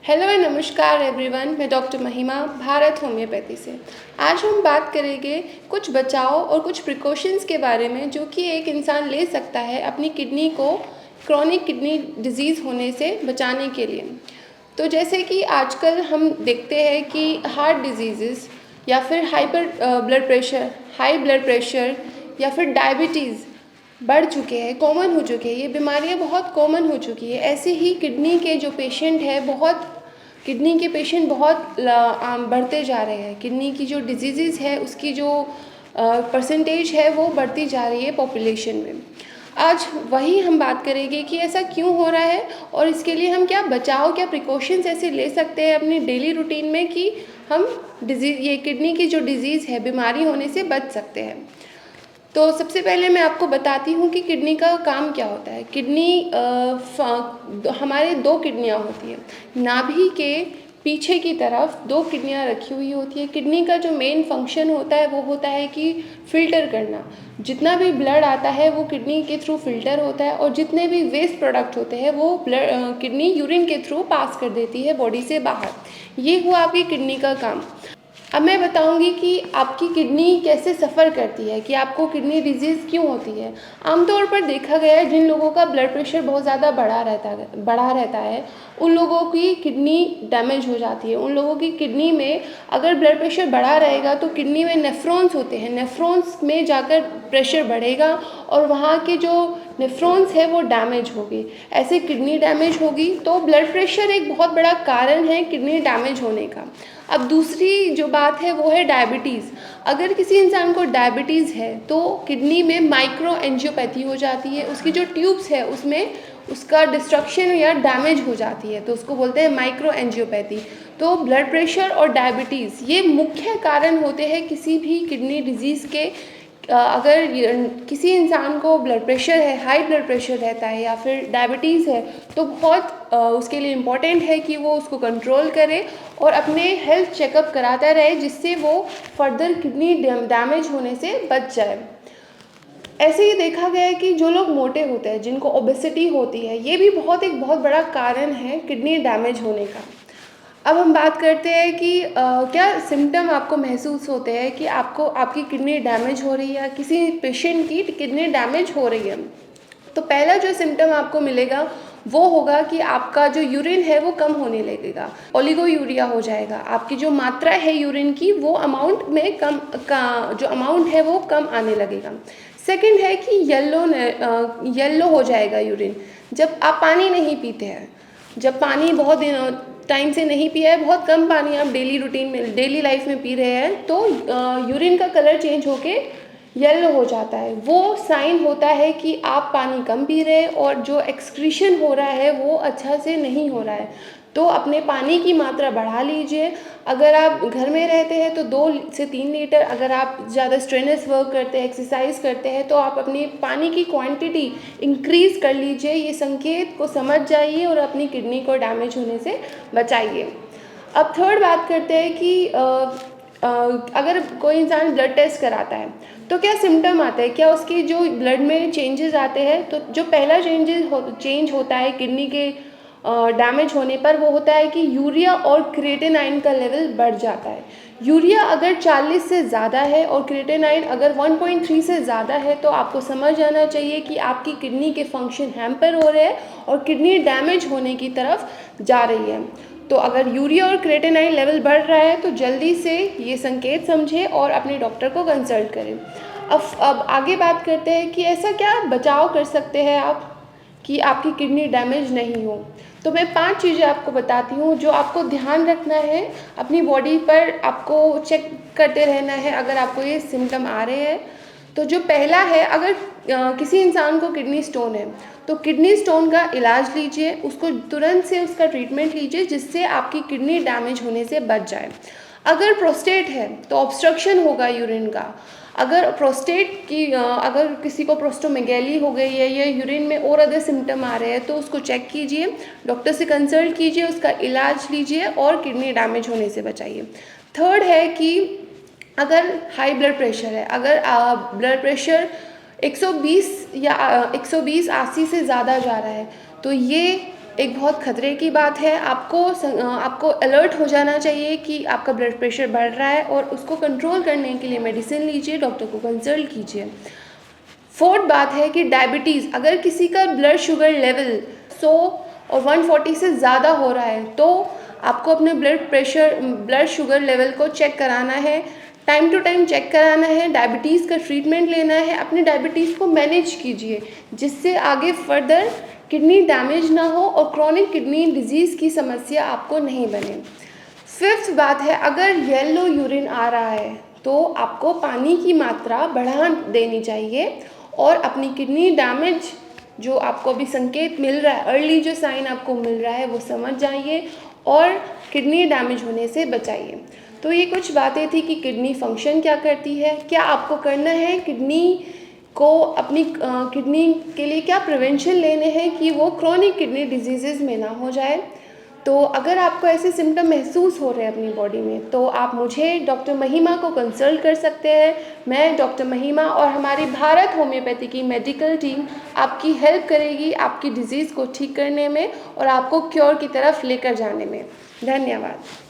Hello and नमस्कार everyone, मैं doctor महिमा भारत होम्योपैथी से। आज हम बात करेंगे कुछ बचाव और कुछ प्रिकॉशंस के बारे में जो कि एक इंसान ले सकता है अपनी किडनी को क्रॉनिक किडनी डिजीज़ होने से बचाने के लिए। तो जैसे कि आजकल हम देखते हैं कि हार्ट डिजीज़ या फिर हाई ब्लड प्रेशर या फिर डायबिटीज़ बढ़ चुके हैं, कॉमन हो चुके हैं। ये बीमारियां बहुत कॉमन हो चुकी है। ऐसे ही किडनी के पेशेंट बहुत बढ़ते जा रहे हैं। किडनी की जो डिजीज़ है उसकी जो परसेंटेज है वो बढ़ती जा रही है पॉपुलेशन में। आज वही हम बात करेंगे कि ऐसा क्यों हो रहा है और इसके लिए हम क्या प्रिकॉशंस ऐसे ले सकते हैं अपनी डेली रूटीन में कि हम ये किडनी की जो डिजीज़ है, बीमारी होने से बच सकते हैं। तो सबसे पहले मैं आपको बताती हूँ कि किडनी का काम क्या होता है। हमारे दो किडनियाँ होती हैं। नाभि के पीछे की तरफ दो किडनियाँ रखी हुई होती है। किडनी का जो मेन फंक्शन होता है वो होता है कि फ़िल्टर करना। जितना भी ब्लड आता है वो किडनी के थ्रू फ़िल्टर होता है और जितने भी वेस्ट प्रोडक्ट होते हैं वो किडनी यूरिन के थ्रू पास कर देती है बॉडी से बाहर। ये हुआ आपकी किडनी का काम। अब मैं बताऊंगी कि आपकी किडनी कैसे सफ़र करती है, कि आपको किडनी डिजीज़ क्यों होती है। आमतौर पर देखा गया है जिन लोगों का ब्लड प्रेशर बहुत ज़्यादा बढ़ा रहता है उन लोगों की किडनी डैमेज हो जाती है। उन लोगों की किडनी में अगर ब्लड प्रेशर बढ़ा रहेगा तो किडनी में नेफ्रॉन्स होते हैं, नेफ्रॉन्स में जाकर प्रेशर बढ़ेगा और वहाँ के जो नेफ्रॉन्स है वो डैमेज होगी। ऐसे किडनी डैमेज होगी तो ब्लड प्रेशर एक बहुत बड़ा कारण है किडनी डैमेज होने का। अब दूसरी जो बात है वो है डायबिटीज़। अगर किसी इंसान को डायबिटीज़ है तो किडनी में माइक्रो एंजियोपैथी हो जाती है। उसकी जो ट्यूब्स है उसमें उसका डिस्ट्रक्शन या डैमेज हो जाती है, तो उसको बोलते हैं माइक्रो एंजियोपैथी। तो ब्लड प्रेशर और डायबिटीज़ ये मुख्य कारण होते हैं किसी भी किडनी डिजीज़ के। अगर किसी इंसान को ब्लड प्रेशर है, हाई ब्लड प्रेशर रहता है या फिर डायबिटीज़ है तो बहुत उसके लिए इम्पॉर्टेंट है कि वो उसको कंट्रोल करे और अपने हेल्थ चेकअप कराता रहे, जिससे वो फर्दर किडनी डैमेज होने से बच जाए। ऐसे ही देखा गया है कि जो लोग मोटे होते हैं, जिनको ओबेसिटी होती है, ये भी एक बहुत बड़ा कारण है किडनी डैमेज होने का। अब हम बात करते हैं कि क्या सिम्टम आपको महसूस होते हैं कि आपकी किडनी डैमेज हो रही है, किसी पेशेंट की किडनी डैमेज हो रही है। तो पहला जो सिम्टम आपको मिलेगा वो होगा कि आपका जो यूरिन है वो कम होने लगेगा, ओलिगोयूरिया हो जाएगा। आपकी जो मात्रा है यूरिन की वो अमाउंट में जो अमाउंट है वो कम आने लगेगा। सेकंड है कि येलो हो जाएगा यूरिन। जब आप पानी नहीं पीते हैं, जब पानी बहुत दिनों टाइम से नहीं पिया है, बहुत कम पानी आप डेली लाइफ में पी रहे हैं, तो यूरिन का कलर चेंज होके येलो हो जाता है। वो साइन होता है कि आप पानी कम पी रहे हैं और जो एक्सक्रीशन हो रहा है वो अच्छा से नहीं हो रहा है। तो अपने पानी की मात्रा बढ़ा लीजिए। अगर आप घर में रहते हैं तो 2 से 3 लीटर, अगर आप ज़्यादा स्ट्रेनस वर्क करते हैं, एक्सरसाइज करते हैं, तो आप अपनी पानी की क्वांटिटी इंक्रीज़ कर लीजिए। ये संकेत को समझ जाइए और अपनी किडनी को डैमेज होने से बचाइए। अब थर्ड बात करते हैं कि अगर कोई इंसान ब्लड टेस्ट कराता है तो क्या सिम्टम आता है, क्या उसकी जो ब्लड में चेंजेस आते हैं। तो जो पहला चेंज होता है किडनी के डैमेज होने पर वो होता है कि यूरिया और क्रिएटिनाइन का लेवल बढ़ जाता है। यूरिया अगर 40 से ज़्यादा है और क्रिएटिनाइन अगर 1.3 से ज़्यादा है तो आपको समझ आना चाहिए कि आपकी किडनी के फंक्शन हैम्पर हो रहे हैं और किडनी डैमेज होने की तरफ जा रही है। तो अगर यूरिया और क्रिएटिनाइन लेवल बढ़ रहा है तो जल्दी से ये संकेत समझें और अपने डॉक्टर को कंसल्ट करें। अब आगे बात करते हैं कि ऐसा क्या बचाव कर सकते हैं आप कि आपकी किडनी डैमेज नहीं हो। तो मैं 5 चीज़ें आपको बताती हूँ जो आपको ध्यान रखना है। अपनी बॉडी पर आपको चेक करते रहना है अगर आपको ये सिम्टम आ रहे हैं। तो जो पहला है, अगर किसी इंसान को किडनी स्टोन है तो किडनी स्टोन का इलाज लीजिए, उसको तुरंत से उसका ट्रीटमेंट लीजिए जिससे आपकी किडनी डैमेज होने से बच जाए। अगर प्रोस्टेट है तो ऑब्स्ट्रक्शन होगा यूरिन का। अगर किसी को प्रोस्टोमेगैली हो गई है या यूरिन में और अदर सिम्टम आ रहे हैं तो उसको चेक कीजिए, डॉक्टर से कंसल्ट कीजिए, उसका इलाज लीजिए और किडनी डैमेज होने से बचाइए। थर्ड है कि अगर हाई ब्लड प्रेशर है, अगर ब्लड प्रेशर 120 या 120/80 से ज़्यादा जा रहा है तो ये एक बहुत खतरे की बात है। आपको अलर्ट हो जाना चाहिए कि आपका ब्लड प्रेशर बढ़ रहा है और उसको कंट्रोल करने के लिए मेडिसिन लीजिए, डॉक्टर को कंसल्ट कीजिए। फोर्थ बात है कि डायबिटीज़, अगर किसी का ब्लड शुगर लेवल 100 और 140 से ज़्यादा हो रहा है तो आपको अपने ब्लड शुगर लेवल को चेक कराना है, टाइम टू टाइम चेक कराना है, डायबिटीज़ का ट्रीटमेंट लेना है, अपनी डायबिटीज़ को मैनेज कीजिए जिससे आगे फर्दर किडनी डैमेज ना हो और क्रॉनिक किडनी डिजीज़ की समस्या आपको नहीं बने। फिफ्थ बात है, अगर येलो यूरिन आ रहा है तो आपको पानी की मात्रा बढ़ा देनी चाहिए और अपनी किडनी डैमेज जो आपको अभी संकेत मिल रहा है, अर्ली जो साइन आपको मिल रहा है वो समझ जाइए और किडनी डैमेज होने से बचाइए। तो ये कुछ बातें थी कि किडनी फंक्शन क्या करती है, क्या आपको करना है, किडनी को अपनी किडनी के लिए क्या प्रिवेंशन लेने हैं कि वो क्रॉनिक किडनी डिजीज़ में ना हो जाए। तो अगर आपको ऐसे सिम्टम महसूस हो रहे हैं अपनी बॉडी में तो आप मुझे डॉक्टर महिमा को कंसल्ट कर सकते हैं। मैं डॉक्टर महिमा और हमारी भारत होम्योपैथी की मेडिकल टीम आपकी हेल्प करेगी आपकी डिज़ीज़ को ठीक करने में और आपको क्योर की तरफ लेकर जाने में। धन्यवाद।